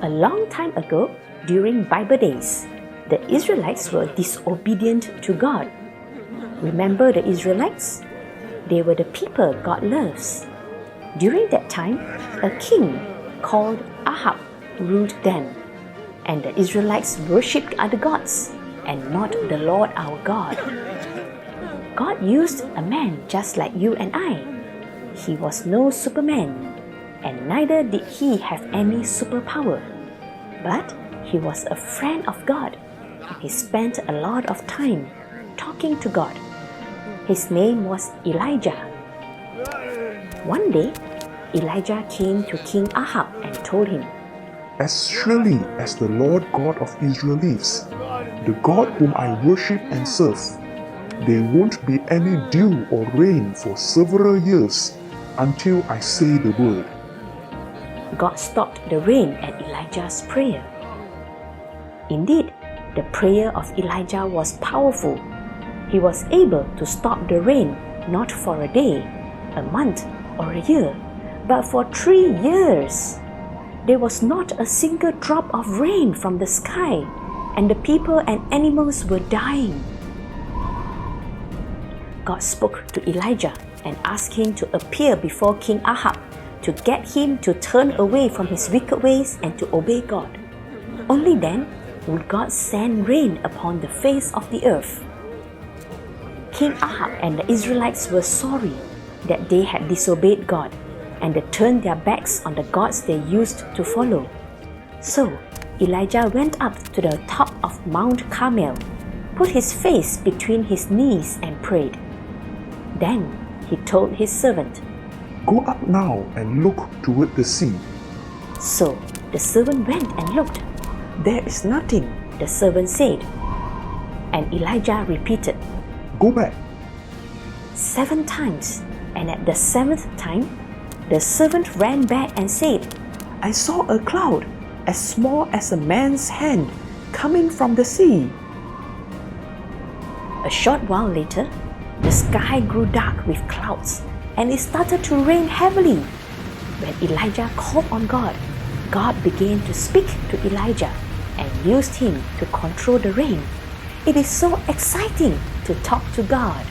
A long time ago, during Bible days, the Israelites were disobedient to God. Remember the Israelites? They were the people God loves. During that time, a king called Ahab ruled them, and the Israelites worshipped other gods and not the Lord our God. God used a man just like you and I. He was no Superman, and neither did he have any superpower. But he was a friend of God, and he spent a lot of time talking to God. His name was Elijah. One day, Elijah came to King Ahab and told him, "As surely as the Lord God of Israel lives, the God whom I worship and serve, there won't be any dew or rain for several years until I say the word." God stopped the rain at Elijah's prayer. Indeed, the prayer of Elijah was powerful. He was able to stop the rain not for a day, a month, or a year, but for 3 years. There was not a single drop of rain from the sky, and the people and animals were dying. God spoke to Elijah and asked him to appear before King Ahab to get him to turn away from his wicked ways and to obey God. Only then would God send rain upon the face of the earth. King Ahab and the Israelites were sorry that they had disobeyed God and they turned their backs on the gods they used to follow. So Elijah went up to the top of Mount Carmel, put his face between his knees and prayed. Then he told his servant, "Go up now and look toward the sea." So the servant went and looked. "There is nothing," the servant said. And Elijah repeated, "Go back." 7 times, and at the 7th time, the servant ran back and said, "I saw a cloud as small as a man's hand coming from the sea." A short while later, the sky grew dark with clouds, and it started to rain heavily. When Elijah called on God, God began to speak to Elijah and used him to control the rain. It is so exciting to talk to God.